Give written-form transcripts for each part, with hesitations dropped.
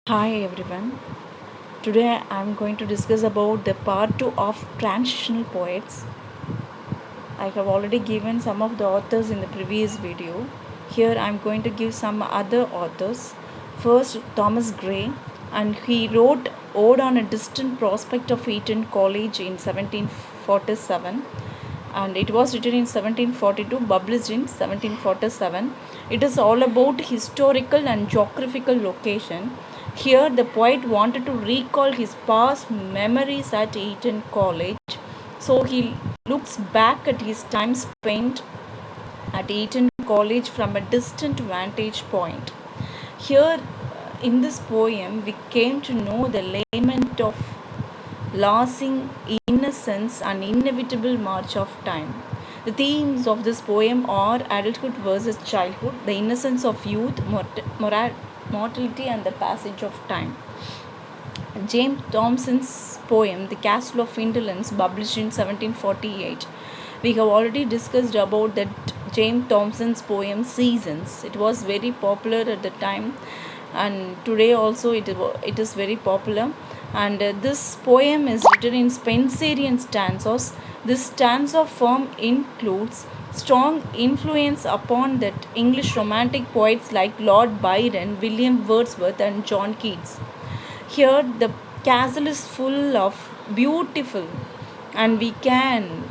Hi everyone. Today I'm going to discuss about the part 2 of transitional poets. I have already given some of the authors in the previous video. Here I'm going to give some other authors. First, Thomas Gray, and he wrote Ode on a Distant Prospect of Eton College in 1747, and it was written in 1742, published in 1747. It is all about historical and geographical location. Here the poet wanted to recall his past memories at Eton College, so he looks back at his time spent at Eton College from a distant vantage point. Here, in this poem, we came to know the lament of losing innocence and inevitable march of time. The themes of this poem are adulthood versus childhood, the innocence of youth, mortality, and the passage of time. James Thomson's poem, The Castle of Indolence, published in 1748. We have already discussed about that James Thomson's poem Seasons. It was very popular at the time, and today also it is very popular. And this poem is written in Spenserian stanzas. This stanza form includes strong influence upon that English romantic poets like Lord Byron, William Wordsworth, and John Keats. Here the castle is full of beautiful, and we can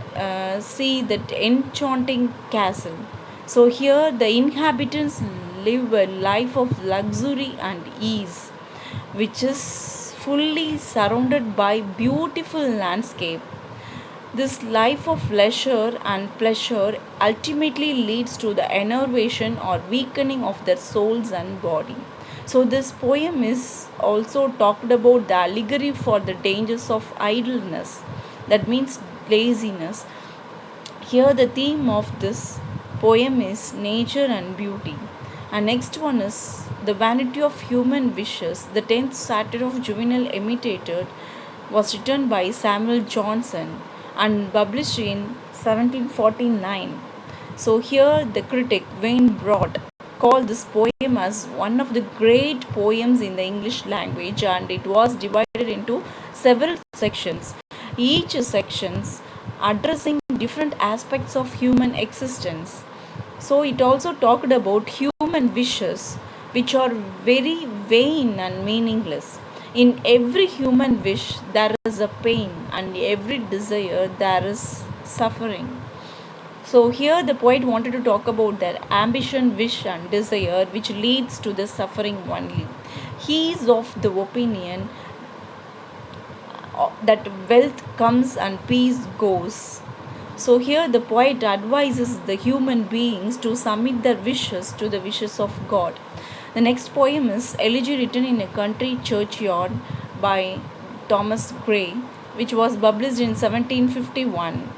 see that enchanting castle. So here the inhabitants live a life of luxury and ease, which is fully surrounded by beautiful landscape. This life of leisure and pleasure ultimately leads to the enervation or weakening of their souls and body. So, this poem is also talked about the allegory for the dangers of idleness, that means laziness. Here, the theme of this poem is nature and beauty. And next one is the vanity of human wishes. The 10th satire of juvenile imitator was written by Samuel Johnson and published in 1749. So here the critic Wayne Broad called this poem as one of the great poems in the English language, and it was divided into several sections, each sections addressing different aspects of human existence. So it also talked about human wishes, which are very vain and meaningless. In every human wish, there is a pain, and every desire, there is suffering. So here the poet wanted to talk about their ambition, wish, and desire, which leads to the suffering only. He is of the opinion that wealth comes and peace goes. So here the poet advises the human beings to submit their wishes to the wishes of God. The next poem is Elegy Written in a Country Churchyard by Thomas Gray, which was published in 1751,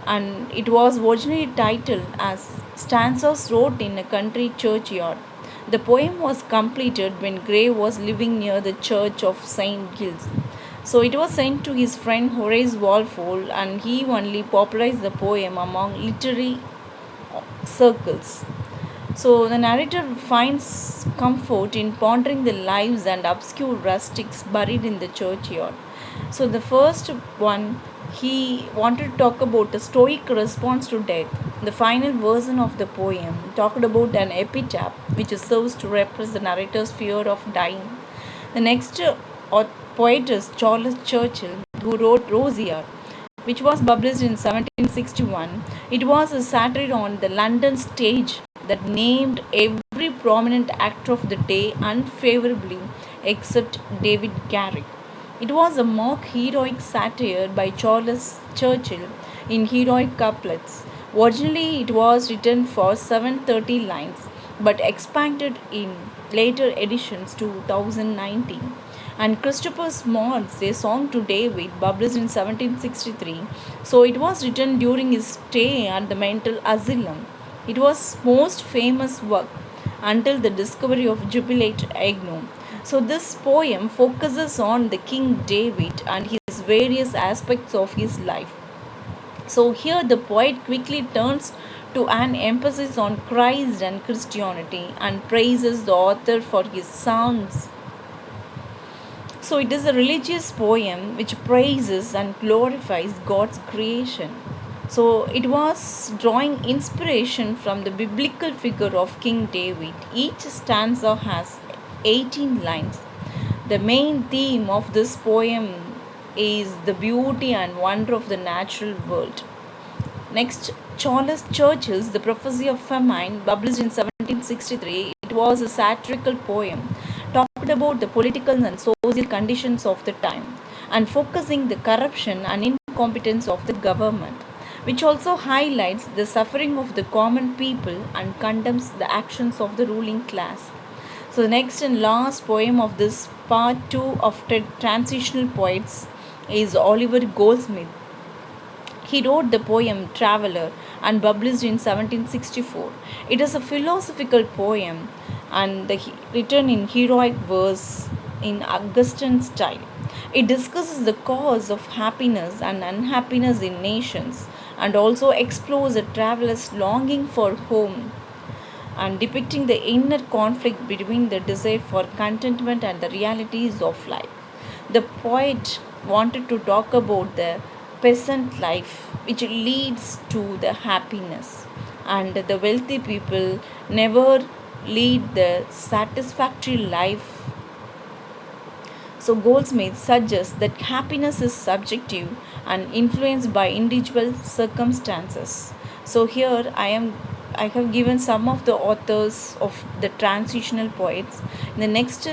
and it was originally titled as Stanzas Wrote in a Country Churchyard. The poem was completed when Gray was living near the church of St. Giles. So it was sent to his friend Horace Walpole, and he only popularized the poem among literary circles. So the narrator finds comfort in pondering the lives and obscure rustics buried in the churchyard. So the first one, he wanted to talk about a stoic response to death. The final version of the poem talked about an epitaph which serves to repress the narrator's fear of dying. The next poet is Charles Churchill, who wrote Rosier, which was published in 1761. It was a satire on the London stage that named every prominent actor of the day unfavorably except David Garrick. It was a mock heroic satire by Charles Churchill in heroic couplets. Originally, it was written for 730 lines but expanded in later editions to 2019. And Christopher Small's A Song to David, published in 1763. So it was written during his stay at the mental asylum. It was most famous work until the discovery of Jubilate Agnew. So this poem focuses on the King David and his various aspects of his life. So here the poet quickly turns to an emphasis on Christ and Christianity and praises the author for his songs So it is a religious poem which praises and glorifies God's creation. So it was drawing inspiration from the biblical figure of King David. Each stanza has 18 lines. The main theme of this poem is the beauty and wonder of the natural world. Next, Charles Churchill's The Prophecy of Famine, published in 1763, it was a satirical poem, talked about the political and social conditions of the time and focusing the corruption and incompetence of the government, which also highlights the suffering of the common people and condemns the actions of the ruling class. So, the next and last poem of this part 2 of Transitional Poets is Oliver Goldsmith. He wrote the poem Traveller and published in 1764. It is a philosophical poem and written in heroic verse in Augustan style. It discusses the cause of happiness and unhappiness in nations and also explores a traveler's longing for home and depicting the inner conflict between the desire for contentment and the realities of life. The poet wanted to talk about the peasant life which leads to the happiness, and the wealthy people never lead the satisfactory life. So Goldsmith suggests that happiness is subjective and influenced by individual circumstances. So here I have given some of the authors of the transitional poets. In the next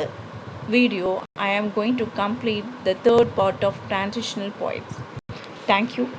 video I am going to complete the third part of transitional poets. Thank you.